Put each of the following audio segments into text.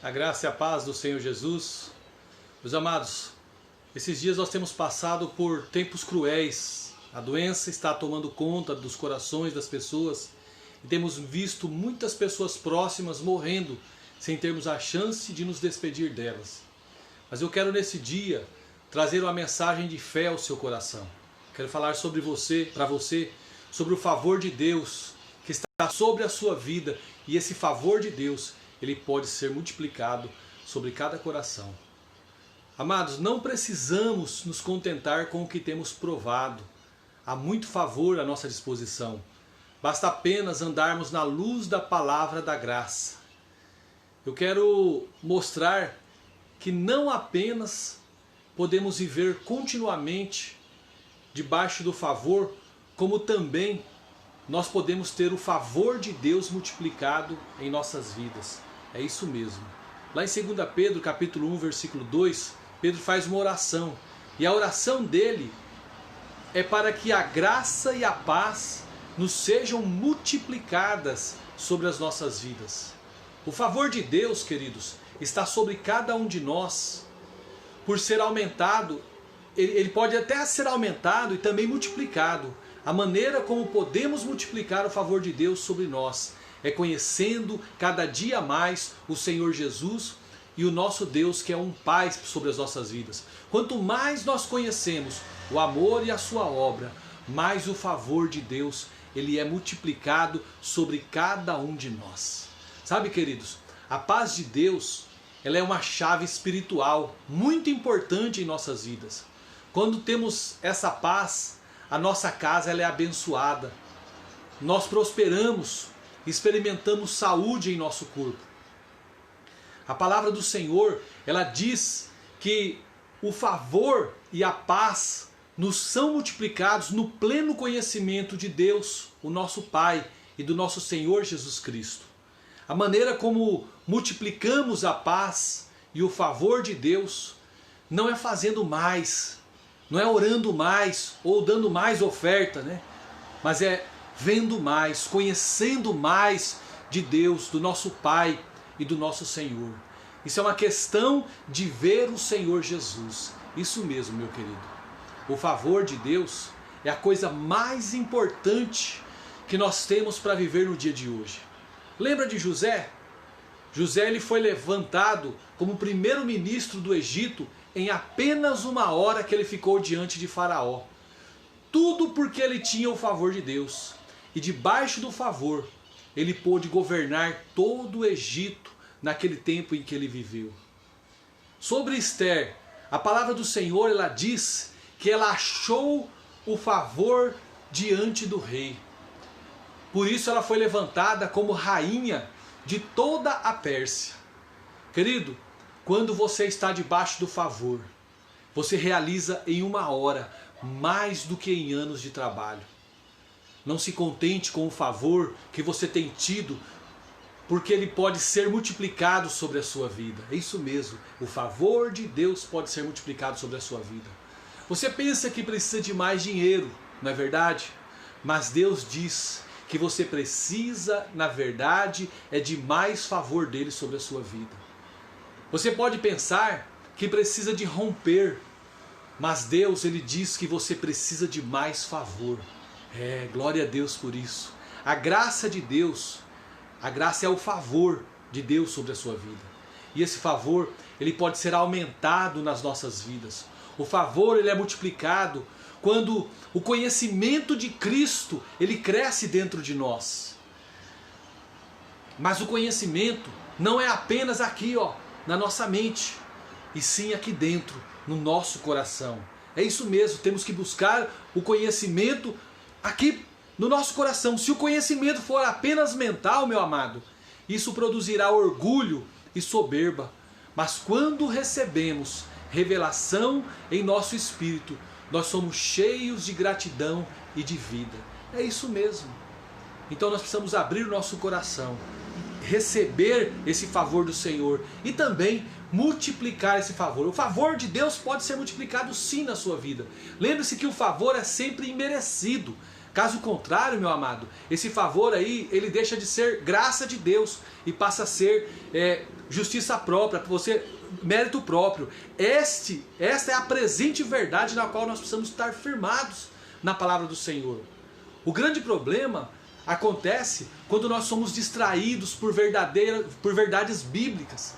A graça e a paz do Senhor Jesus. Meus amados, esses dias nós temos passado por tempos cruéis. A doença está tomando conta dos corações das pessoas e temos visto muitas pessoas próximas morrendo sem termos a chance de nos despedir delas. Mas eu quero nesse dia trazer uma mensagem de fé ao seu coração. Quero falar sobre você, para você, sobre o favor de Deus que está sobre a sua vida, e esse favor de Deus ele pode ser multiplicado sobre cada coração. Amados, não precisamos nos contentar com o que temos provado. Há muito favor à nossa disposição. Basta apenas andarmos na luz da palavra da graça. Eu quero mostrar que não apenas podemos viver continuamente debaixo do favor, como também nós podemos ter o favor de Deus multiplicado em nossas vidas. É isso mesmo. Lá em 2 Pedro capítulo 1, versículo 2, Pedro faz uma oração. E a oração dele é para que a graça e a paz nos sejam multiplicadas sobre as nossas vidas. O favor de Deus, queridos, está sobre cada um de nós. Por ser aumentado, ele pode até ser aumentado e também multiplicado. A maneira como podemos multiplicar o favor de Deus sobre nós é conhecendo cada dia mais o Senhor Jesus e o nosso Deus, que é um Pai sobre as nossas vidas. Quanto mais nós conhecemos o amor e a sua obra, mais o favor de Deus ele é multiplicado sobre cada um de nós. Sabe, queridos, a paz de Deus ela é uma chave espiritual muito importante em nossas vidas. Quando temos essa paz, a nossa casa ela é abençoada. Nós prosperamos, experimentamos saúde em nosso corpo. A palavra do Senhor, ela diz que o favor e a paz nos são multiplicados no pleno conhecimento de Deus, o nosso Pai, e do nosso Senhor Jesus Cristo. A maneira como multiplicamos a paz e o favor de Deus não é fazendo mais, não é orando mais ou dando mais oferta, né? Mas é vendo mais, conhecendo mais de Deus, do nosso Pai e do nosso Senhor. Isso é uma questão de ver o Senhor Jesus. Isso mesmo, meu querido. O favor de Deus é a coisa mais importante que nós temos para viver no dia de hoje. Lembra de José? José ele foi levantado como primeiro-ministro do Egito em apenas uma hora que ele ficou diante de Faraó. Tudo porque ele tinha o favor de Deus. E debaixo do favor, ele pôde governar todo o Egito naquele tempo em que ele viveu. Sobre Esther, a palavra do Senhor ela diz que ela achou o favor diante do rei. Por isso ela foi levantada como rainha de toda a Pérsia. Querido, quando você está debaixo do favor, você realiza em uma hora mais do que em anos de trabalho. Não se contente com o favor que você tem tido, porque ele pode ser multiplicado sobre a sua vida. É isso mesmo, o favor de Deus pode ser multiplicado sobre a sua vida. Você pensa que precisa de mais dinheiro, não é verdade? Mas Deus diz que você precisa, na verdade, é de mais favor dele sobre a sua vida. Você pode pensar que precisa de romper, mas Deus ele diz que você precisa de mais favor. Glória a Deus por isso. A graça de Deus, a graça é o favor de Deus sobre a sua vida. E esse favor, ele pode ser aumentado nas nossas vidas. O favor, ele é multiplicado quando o conhecimento de Cristo, ele cresce dentro de nós. Mas o conhecimento não é apenas aqui, na nossa mente, e sim aqui dentro, no nosso coração. É isso mesmo, temos que buscar o conhecimento aqui no nosso coração. Se o conhecimento for apenas mental, meu amado, isso produzirá orgulho e soberba. Mas quando recebemos revelação em nosso espírito, nós somos cheios de gratidão e de vida. É isso mesmo. Então nós precisamos abrir o nosso coração, receber esse favor do Senhor e também multiplicar esse favor. O favor de Deus pode ser multiplicado sim na sua vida. Lembre-se que o favor é sempre imerecido. Caso contrário, meu amado, esse favor aí, ele deixa de ser graça de Deus e passa a ser justiça própria, mérito próprio. Esta é a presente verdade na qual nós precisamos estar firmados na palavra do Senhor. O grande problema acontece quando nós somos distraídos por verdades bíblicas,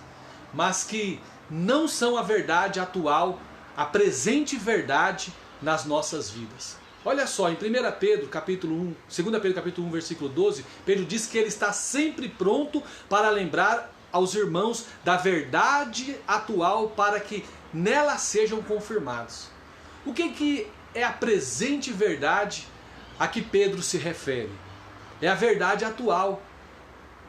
mas que não são a verdade atual, a presente verdade nas nossas vidas. Olha só, em 1 Pedro capítulo 1, 2 Pedro capítulo 1, versículo 12, Pedro diz que ele está sempre pronto para lembrar aos irmãos da verdade atual para que nela sejam confirmados. O que é a presente verdade a que Pedro se refere? É a verdade atual,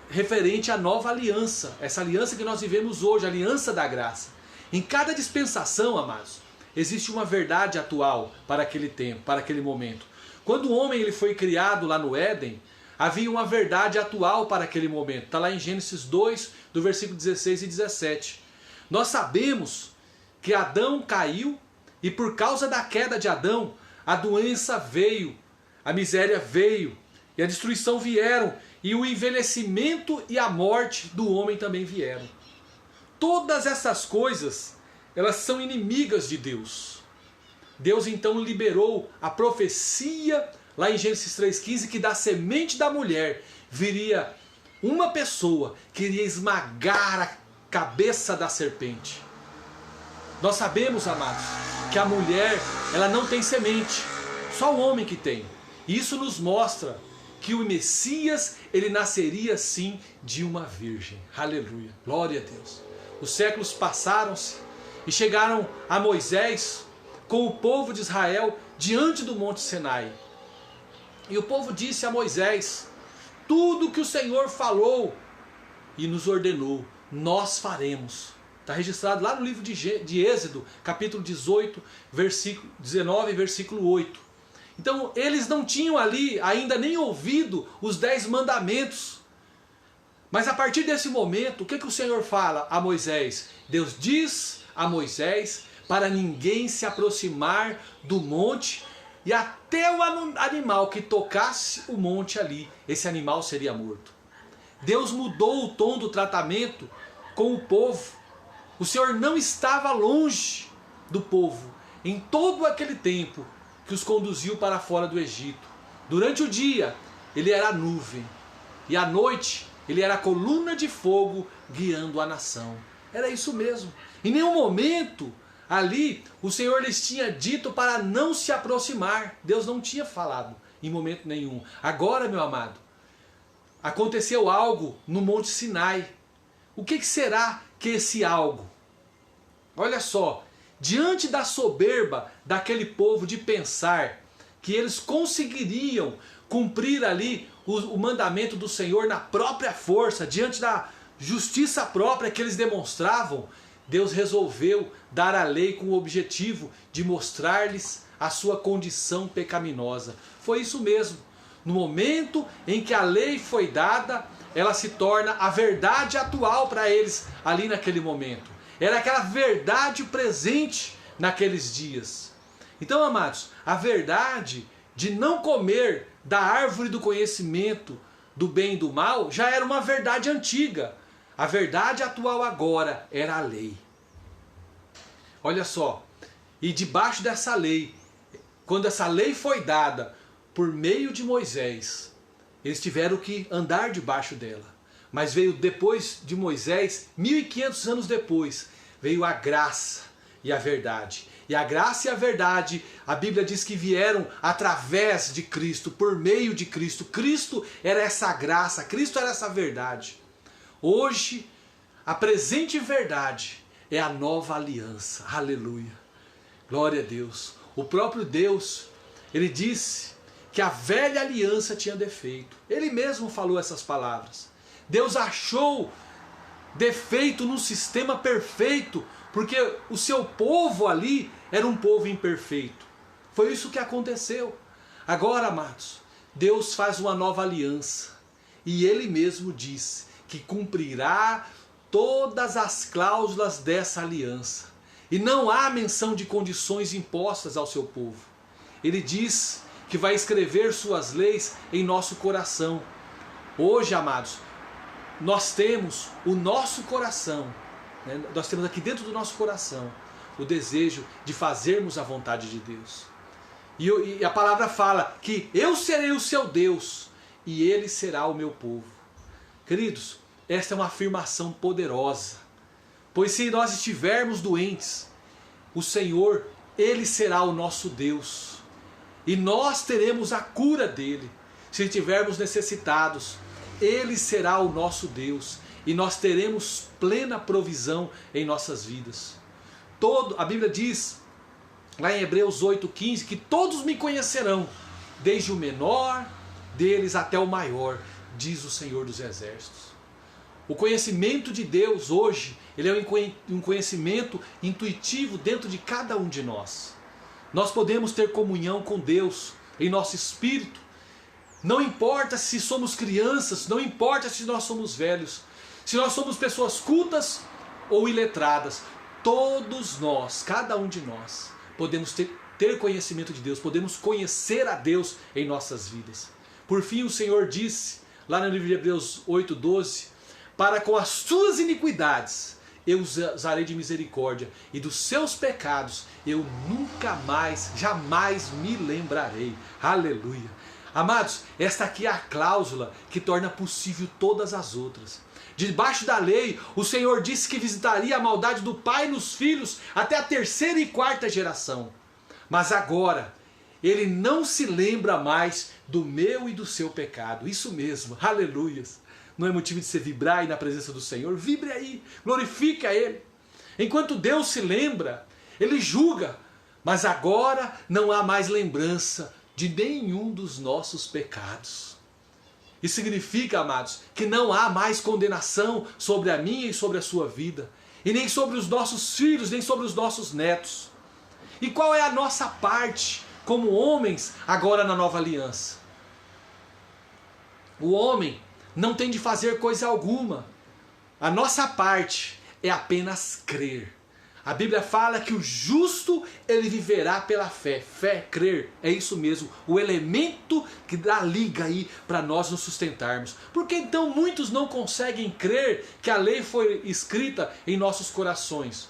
referente à nova aliança, essa aliança que nós vivemos hoje, a aliança da graça. Em cada dispensação, amados, existe uma verdade atual para aquele tempo, para aquele momento. Quando o homem ele foi criado lá no Éden, havia uma verdade atual para aquele momento. Está lá em Gênesis 2, do versículo 16 e 17. Nós sabemos que Adão caiu e por causa da queda de Adão, a doença veio, a miséria veio e a destruição vieram e o envelhecimento e a morte do homem também vieram. Todas essas coisas, elas são inimigas de Deus. Deus então liberou a profecia lá em Gênesis 3,15 que da semente da mulher viria uma pessoa que iria esmagar a cabeça da serpente. Nós sabemos, amados, que a mulher ela não tem semente, só o homem que tem. E isso nos mostra que o Messias ele nasceria sim de uma virgem. Aleluia, glória a Deus. Os séculos passaram-se e chegaram a Moisés com o povo de Israel diante do Monte Sinai. E o povo disse a Moisés: tudo que o Senhor falou e nos ordenou, nós faremos. Está registrado lá no livro de Êxodo, capítulo 18, versículo 19, versículo 8. Então eles não tinham ali ainda nem ouvido os 10 mandamentos. Mas a partir desse momento, o que o Senhor fala a Moisés? Deus diz a Moisés para ninguém se aproximar do monte e até o animal que tocasse o monte ali, esse animal seria morto. Deus mudou o tom do tratamento com o povo. O Senhor não estava longe do povo em todo aquele tempo que os conduziu para fora do Egito. Durante o dia, ele era a nuvem e à noite, ele era a coluna de fogo guiando a nação. Era isso mesmo. Em nenhum momento ali o Senhor lhes tinha dito para não se aproximar. Deus não tinha falado em momento nenhum. Agora, meu amado, aconteceu algo no Monte Sinai. O que será que esse algo? Olha só, diante da soberba daquele povo de pensar que eles conseguiriam cumprir ali o mandamento do Senhor na própria força, diante da justiça própria que eles demonstravam, Deus resolveu dar a lei com o objetivo de mostrar-lhes a sua condição pecaminosa. Foi isso mesmo. No momento em que a lei foi dada, ela se torna a verdade atual para eles ali naquele momento. Era aquela verdade presente naqueles dias. Então, amados, a verdade de não comer da árvore do conhecimento do bem e do mal já era uma verdade antiga. A verdade atual agora era a lei. Olha só, e debaixo dessa lei, quando essa lei foi dada por meio de Moisés, eles tiveram que andar debaixo dela. Mas veio depois de Moisés, 1500 anos depois, veio a graça e a verdade. E a graça e a verdade, a Bíblia diz que vieram através de Cristo, por meio de Cristo. Cristo era essa graça, Cristo era essa verdade. Hoje, a presente verdade é a nova aliança. Aleluia. Glória a Deus. O próprio Deus, ele disse que a velha aliança tinha defeito. Ele mesmo falou essas palavras. Deus achou defeito no sistema perfeito, porque o seu povo ali era um povo imperfeito. Foi isso que aconteceu. Agora, amados, Deus faz uma nova aliança. E Ele mesmo disse que cumprirá todas as cláusulas dessa aliança. E não há menção de condições impostas ao seu povo. Ele diz que vai escrever suas leis em nosso coração. Hoje, amados, nós temos o nosso coração, né? Nós temos aqui dentro do nosso coração o desejo de fazermos a vontade de Deus. E a palavra fala que eu serei o seu Deus e ele será o meu povo. Queridos, esta é uma afirmação poderosa, pois se nós estivermos doentes, o Senhor, ele será o nosso Deus e nós teremos a cura dele. Se estivermos necessitados, ele será o nosso Deus e nós teremos plena provisão em nossas vidas. A Bíblia diz lá em Hebreus 8,15 que todos me conhecerão, desde o menor deles até o maior, diz o Senhor dos Exércitos. O conhecimento de Deus hoje, ele é um conhecimento intuitivo dentro de cada um de nós. Nós podemos ter comunhão com Deus em nosso espírito. Não importa se somos crianças, não importa se nós somos velhos, se nós somos pessoas cultas ou iletradas, todos nós, cada um de nós, podemos ter conhecimento de Deus, podemos conhecer a Deus em nossas vidas. Por fim, o Senhor disse, lá no livro de Hebreus 8,12, para com as suas iniquidades eu usarei de misericórdia, e dos seus pecados eu nunca mais, jamais me lembrarei. Aleluia. Amados, esta aqui é a cláusula que torna possível todas as outras. Debaixo da lei, o Senhor disse que visitaria a maldade do pai nos filhos até a 3ª e 4ª geração. Mas agora, ele não se lembra mais do meu e do seu pecado. Isso mesmo, aleluias. Não é motivo de você vibrar aí na presença do Senhor? Vibre aí, glorifique a Ele. Enquanto Deus se lembra, Ele julga. Mas agora não há mais lembrança de nenhum dos nossos pecados. Isso significa, amados, que não há mais condenação sobre a minha e sobre a sua vida, e nem sobre os nossos filhos, nem sobre os nossos netos. E qual é a nossa parte como homens agora na nova aliança? O homem não tem de fazer coisa alguma. A nossa parte é apenas crer. A Bíblia fala que o justo, ele viverá pela fé. Fé, crer, é isso mesmo, o elemento que dá liga aí para nós nos sustentarmos. Porque então muitos não conseguem crer que a lei foi escrita em nossos corações?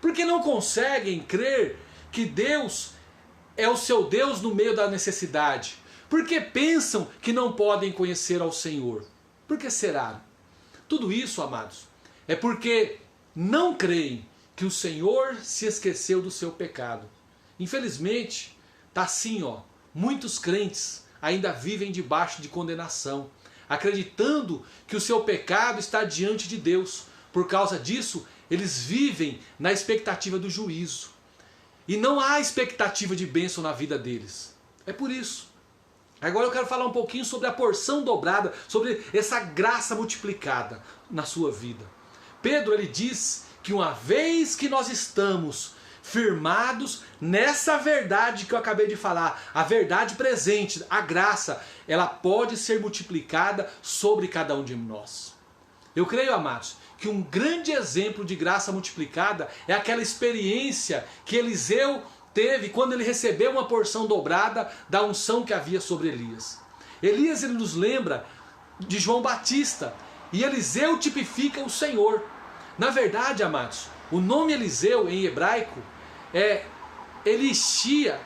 Porque não conseguem crer que Deus é o seu Deus no meio da necessidade? Porque pensam que não podem conhecer ao Senhor? Por que será? Tudo isso, amados, é porque não creem que o Senhor se esqueceu do seu pecado. Infelizmente, está assim, ó. Muitos crentes ainda vivem debaixo de condenação, acreditando que o seu pecado está diante de Deus. Por causa disso, eles vivem na expectativa do juízo. E não há expectativa de bênção na vida deles. É por isso. Agora eu quero falar um pouquinho sobre a porção dobrada, sobre essa graça multiplicada na sua vida. Pedro, ele diz que uma vez que nós estamos firmados nessa verdade que eu acabei de falar, a verdade presente, a graça, ela pode ser multiplicada sobre cada um de nós. Eu creio, amados, que um grande exemplo de graça multiplicada é aquela experiência que Eliseu teve quando ele recebeu uma porção dobrada da unção que havia sobre Elias. Elias, ele nos lembra de João Batista, e Eliseu tipifica o Senhor. Na verdade, amados, o nome Eliseu em hebraico é Elishia,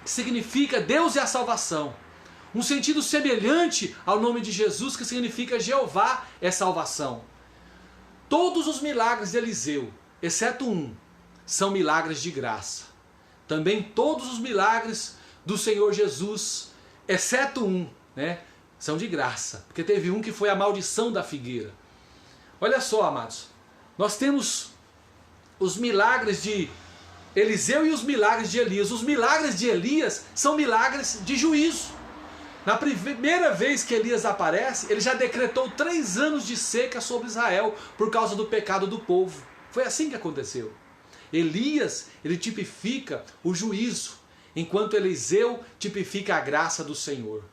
que significa Deus é a salvação. Um sentido semelhante ao nome de Jesus, que significa Jeová é salvação. Todos os milagres de Eliseu, exceto um, são milagres de graça. Também todos os milagres do Senhor Jesus, exceto um, né, são de graça. Porque teve um que foi a maldição da figueira. Olha só, amados, nós temos os milagres de Eliseu e os milagres de Elias. Os milagres de Elias são milagres de juízo. Na primeira vez que Elias aparece, ele já decretou 3 anos de seca sobre Israel por causa do pecado do povo. Foi assim que aconteceu. Elias, ele tipifica o juízo, enquanto Eliseu tipifica a graça do Senhor.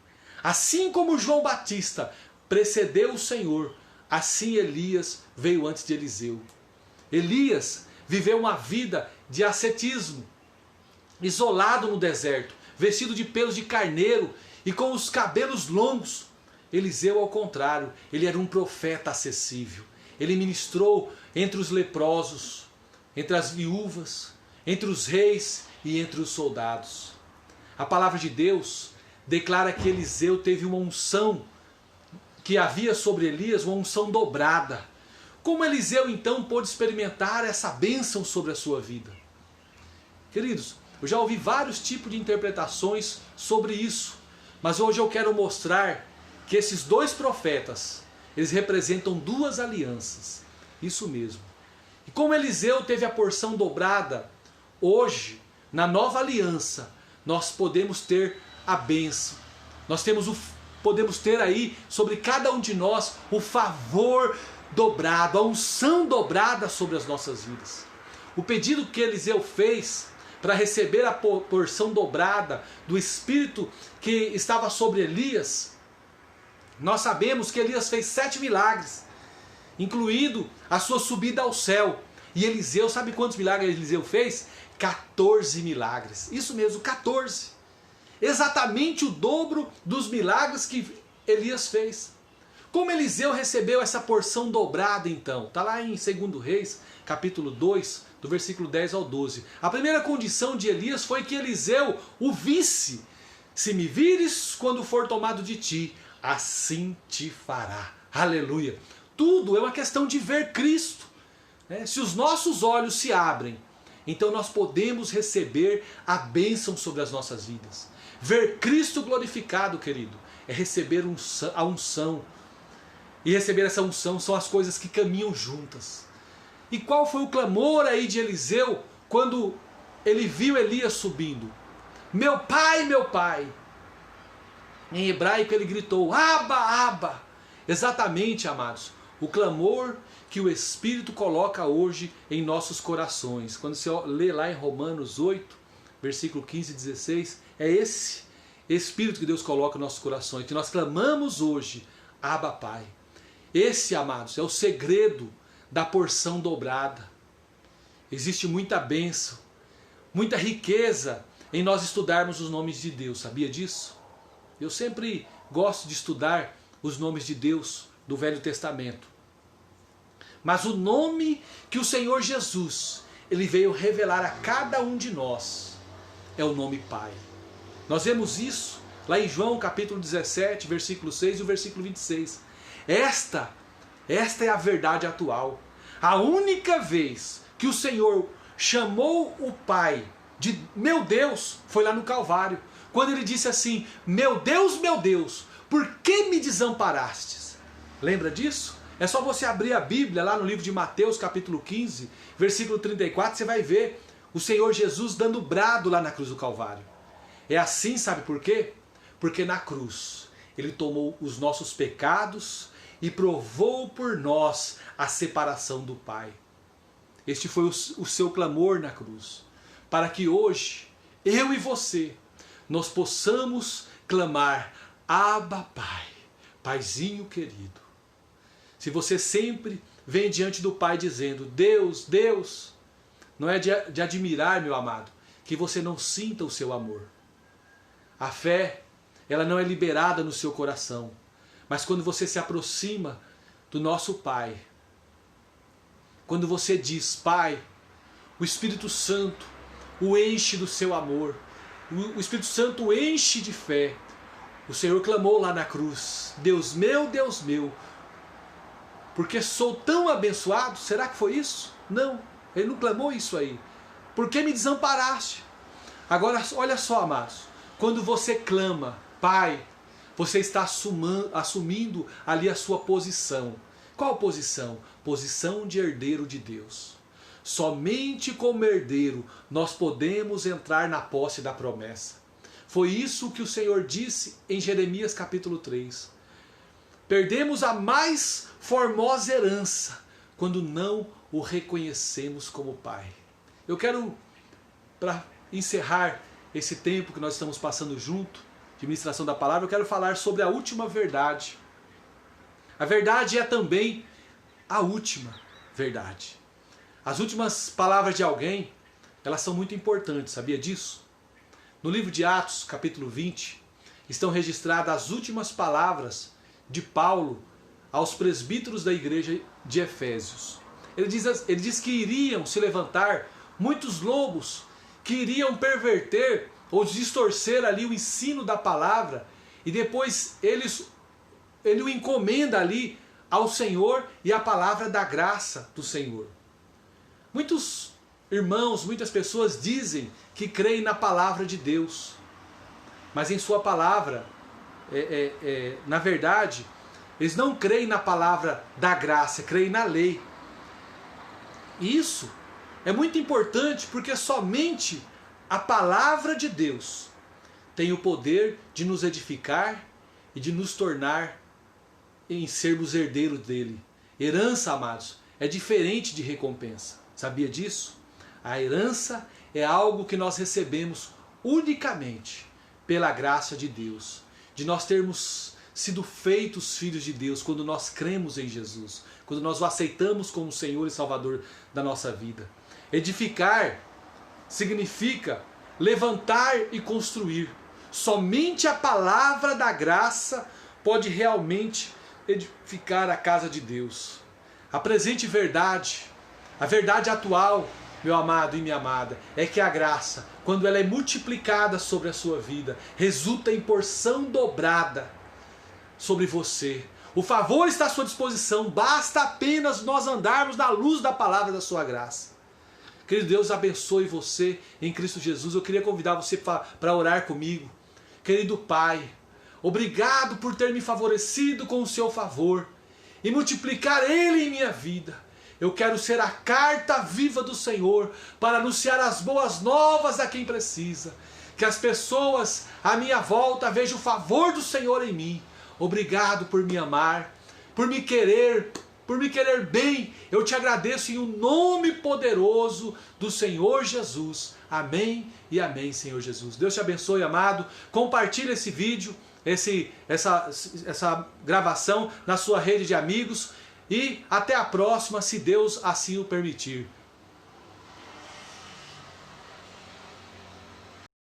Assim como João Batista precedeu o Senhor, assim Elias veio antes de Eliseu. Elias viveu uma vida de ascetismo, isolado no deserto, vestido de pelos de carneiro e com os cabelos longos. Eliseu, ao contrário, ele era um profeta acessível. Ele ministrou entre os leprosos, entre as viúvas, entre os reis e entre os soldados. A palavra de Deus declara que Eliseu teve uma unção que havia sobre Elias, uma unção dobrada. Como Eliseu então pôde experimentar essa bênção sobre a sua vida? Queridos, eu já ouvi vários tipos de interpretações sobre isso, mas hoje eu quero mostrar que esses dois profetas, eles representam duas alianças. Isso mesmo. E como Eliseu teve a porção dobrada, hoje, na nova aliança, nós podemos ter a bênção. Nós podemos ter aí sobre cada um de nós o favor dobrado, a unção dobrada sobre as nossas vidas. O pedido que Eliseu fez para receber a porção dobrada do Espírito que estava sobre Elias, nós sabemos que Elias fez 7 milagres, incluindo a sua subida ao céu. E Eliseu, sabe quantos milagres Eliseu fez? 14 milagres. Isso mesmo, 14. Exatamente o dobro dos milagres que Elias fez. Como Eliseu recebeu essa porção dobrada então? Está lá em 2 Reis, capítulo 2, do versículo 10 ao 12. A primeira condição de Elias foi que Eliseu o visse. Se me vires quando for tomado de ti, assim te fará. Aleluia. Tudo é uma questão de ver Cristo. Se os nossos olhos se abrem, então nós podemos receber a bênção sobre as nossas vidas. Ver Cristo glorificado, querido, é receber a unção. E receber essa unção são as coisas que caminham juntas. E qual foi o clamor aí de Eliseu quando ele viu Elias subindo? Meu pai, meu pai. Em hebraico ele gritou, Abba, Abba. Exatamente, amados, o clamor que o Espírito coloca hoje em nossos corações. Quando você lê lá em Romanos 8, versículo 15 e 16, é esse Espírito que Deus coloca em nossos corações, que nós clamamos hoje, Abba, Pai. Esse, amados, é o segredo da porção dobrada. Existe muita bênção, muita riqueza em nós estudarmos os nomes de Deus, sabia disso? Eu sempre gosto de estudar os nomes de Deus do Velho Testamento. Mas o nome que o Senhor Jesus, ele veio revelar a cada um de nós, é o nome Pai. Nós vemos isso lá em João capítulo 17, versículo 6 e o versículo 26. Esta é a verdade atual. A única vez que o Senhor chamou o Pai de meu Deus foi lá no Calvário. Quando ele disse assim, meu Deus, por que me desamparastes? Lembra disso? É só você abrir a Bíblia lá no livro de Mateus capítulo 15, versículo 34, você vai ver o Senhor Jesus dando brado lá na cruz do Calvário. É assim, sabe por quê? Porque na cruz ele tomou os nossos pecados e provou por nós a separação do Pai. Este foi o seu clamor na cruz, para que hoje, eu e você, nós possamos clamar, Abba, Pai, Paizinho querido. Se você sempre vem diante do Pai dizendo, Deus, Deus, não é de admirar, meu amado, que você não sinta o seu amor. A fé, ela não é liberada no seu coração. Mas quando você se aproxima do nosso Pai, quando você diz, Pai, o Espírito Santo o enche do seu amor, o Espírito Santo o enche de fé. O Senhor clamou lá na cruz, Deus meu, porque sou tão abençoado? Será que foi isso? Não, ele não clamou isso aí. Por que me desamparaste? Agora, olha só, amados, quando você clama, Pai, você está assumindo ali a sua posição. Qual posição? Posição de herdeiro de Deus. Somente como herdeiro nós podemos entrar na posse da promessa. Foi isso que o Senhor disse em Jeremias capítulo 3. Perdemos a mais formosa herança quando não o reconhecemos como Pai. Eu quero, para encerrar esse tempo que nós estamos passando junto, de ministração da palavra, eu quero falar sobre a última verdade. A verdade é também a última verdade. As últimas palavras de alguém, elas são muito importantes, sabia disso? No livro de Atos, capítulo 20, estão registradas as últimas palavras de Paulo aos presbíteros da igreja de Efésios. Ele diz que iriam se levantar muitos lobos que iriam perverter ou distorcer ali o ensino da palavra, e depois ele o encomenda ali ao Senhor e à palavra da graça do Senhor. Muitos irmãos, muitas pessoas dizem que creem na palavra de Deus, mas em sua palavra, na verdade, eles não creem na palavra da graça, creem na lei. E isso é muito importante, porque somente a palavra de Deus tem o poder de nos edificar e de nos tornar em sermos herdeiros dele. Herança, amados, é diferente de recompensa. Sabia disso? A herança é algo que nós recebemos unicamente pela graça de Deus, de nós termos sido feitos filhos de Deus quando nós cremos em Jesus, quando nós o aceitamos como Senhor e Salvador da nossa vida. Edificar significa levantar e construir. Somente a palavra da graça pode realmente edificar a casa de Deus. A presente verdade, a verdade atual, meu amado e minha amada, é que a graça, quando ela é multiplicada sobre a sua vida, resulta em porção dobrada sobre você. O favor está à sua disposição, basta apenas nós andarmos na luz da palavra da sua graça. Querido Deus, abençoe você em Cristo Jesus. Eu queria convidar você para orar comigo. Querido Pai, obrigado por ter me favorecido com o seu favor e multiplicar ele em minha vida. Eu quero ser a carta viva do Senhor para anunciar as boas novas a quem precisa. Que as pessoas à minha volta vejam o favor do Senhor em mim. Obrigado por me amar, por me querer bem. Eu te agradeço em um nome poderoso do Senhor Jesus. Amém e amém, Senhor Jesus. Deus te abençoe, amado. Compartilhe esse vídeo, essa gravação na sua rede de amigos. E até a próxima, se Deus assim o permitir.